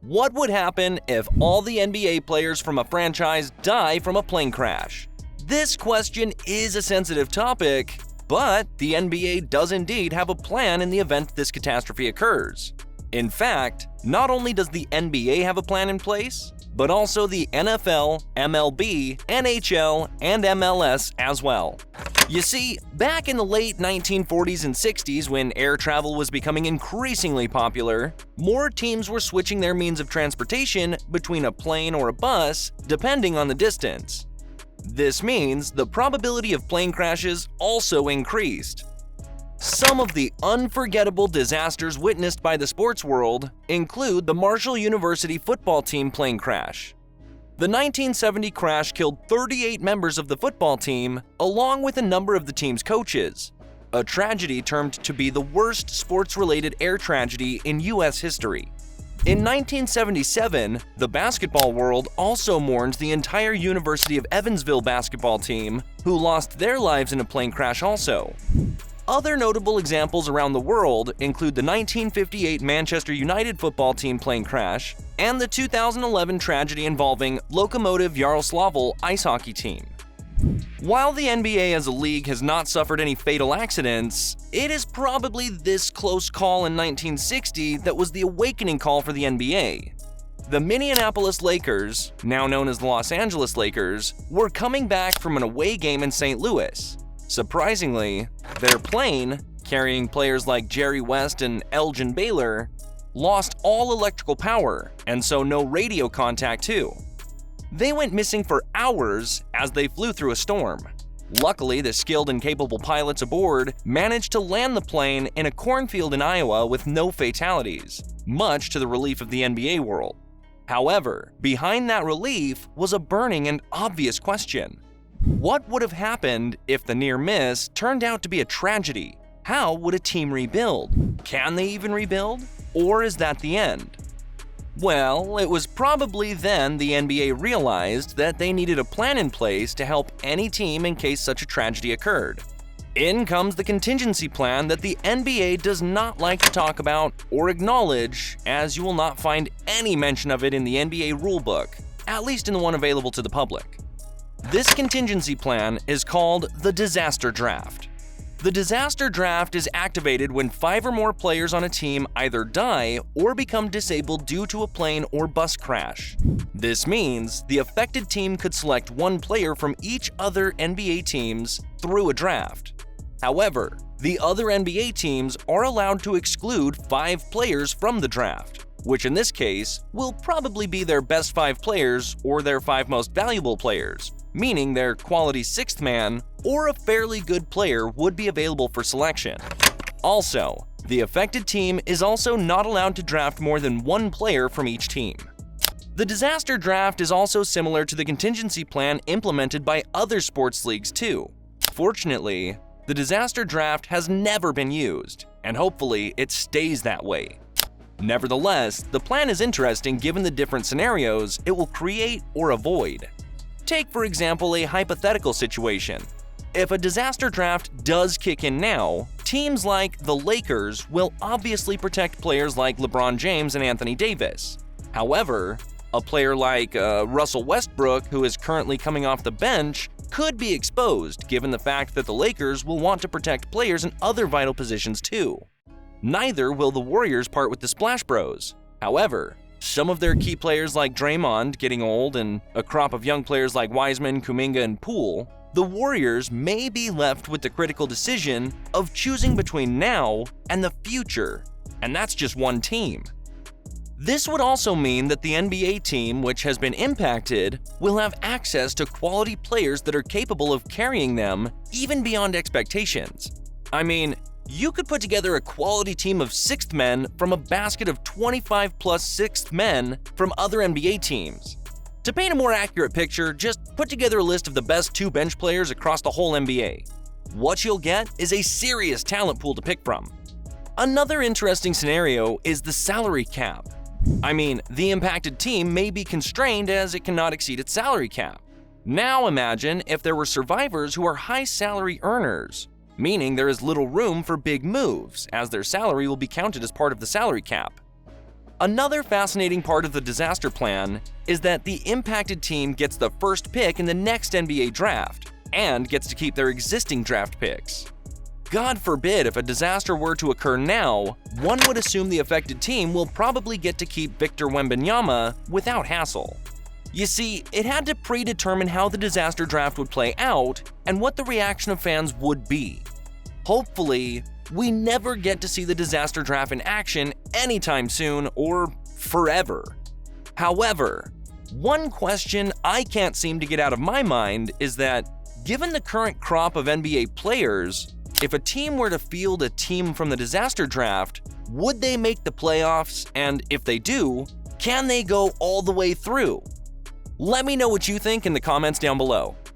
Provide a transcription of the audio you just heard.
What would happen if all the NBA players from a franchise die from a plane crash? This question is a sensitive topic, but the NBA does indeed have a plan in the event this catastrophe occurs. In fact, not only does the NBA have a plan in place, but also the NFL, MLB, NHL, and MLS as well. You see, back in the late 1940s and 60s when air travel was becoming increasingly popular, more teams were switching their means of transportation between a plane or a bus, depending on the distance. This means the probability of plane crashes also increased. Some of the unforgettable disasters witnessed by the sports world include the Marshall University football team plane crash. The 1970 crash killed 38 members of the football team, along with a number of the team's coaches, a tragedy termed to be the worst sports-related air tragedy in U.S. history. In 1977, the basketball world also mourned the entire University of Evansville basketball team, who lost their lives in a plane crash also. Other notable examples around the world include the 1958 Manchester United football team plane crash and the 2011 tragedy involving Lokomotiv Yaroslavl ice hockey team. While the NBA as a league has not suffered any fatal accidents, it is probably this close call in 1960 that was the awakening call for the NBA. The Minneapolis Lakers, now known as the Los Angeles Lakers, were coming back from an away game in St. Louis. Surprisingly, their plane, carrying players like Jerry West and Elgin Baylor, lost all electrical power, and so no radio contact too. They went missing for hours as they flew through a storm. Luckily, the skilled and capable pilots aboard managed to land the plane in a cornfield in Iowa with no fatalities, much to the relief of the NBA world. However, behind that relief was a burning and obvious question. What would have happened if the near miss turned out to be a tragedy? How would a team rebuild? Can they even rebuild? Or is that the end? Well, it was probably then the NBA realized that they needed a plan in place to help any team in case such a tragedy occurred. In comes the contingency plan that the NBA does not like to talk about or acknowledge, as you will not find any mention of it in the NBA rulebook, at least in the one available to the public. This contingency plan is called the disaster draft. The disaster draft is activated when 5 or more players on a team either die or become disabled due to a plane or bus crash. This means the affected team could select one player from each other NBA teams through a draft. However, the other NBA teams are allowed to exclude 5 players from the draft, which in this case will probably be their best 5 players or their 5 most valuable players, meaning their quality 6th man or a fairly good player would be available for selection. Also, the affected team is also not allowed to draft more than 1 player from each team. The disaster draft is also similar to the contingency plan implemented by other sports leagues too. Fortunately, the disaster draft has never been used, and hopefully it stays that way. Nevertheless, the plan is interesting given the different scenarios it will create or avoid. Take, for example, a hypothetical situation. If a disaster draft does kick in now, teams like the Lakers will obviously protect players like LeBron James and Anthony Davis. However, a player like Russell Westbrook, who is currently coming off the bench, could be exposed given the fact that the Lakers will want to protect players in other vital positions too. Neither will the Warriors part with the Splash Bros. However, some of their key players like Draymond getting old and a crop of young players like Wiseman, Kuminga, and Poole, the Warriors may be left with the critical decision of choosing between now and the future, and that's just one team. This would also mean that the NBA team, which has been impacted, will have access to quality players that are capable of carrying them even beyond expectations. I mean, you could put together a quality team of 6th men from a basket of 25 plus 6th men from other NBA teams. To paint a more accurate picture, just put together a list of the best 2 bench players across the whole NBA. What you'll get is a serious talent pool to pick from. Another interesting scenario is the salary cap. I mean, the impacted team may be constrained as it cannot exceed its salary cap. Now imagine if there were survivors who are high salary earners, meaning there is little room for big moves, as their salary will be counted as part of the salary cap. Another fascinating part of the disaster plan is that the impacted team gets the first pick in the next NBA draft and gets to keep their existing draft picks. God forbid if a disaster were to occur now, one would assume the affected team will probably get to keep Victor Wembanyama without hassle. You see, it had to predetermine how the disaster draft would play out and what the reaction of fans would be. Hopefully, we never get to see the disaster draft in action anytime soon or forever. However, one question I can't seem to get out of my mind is that, given the current crop of NBA players, if a team were to field a team from the disaster draft, would they make the playoffs? And if they do, can they go all the way through? Let me know what you think in the comments down below.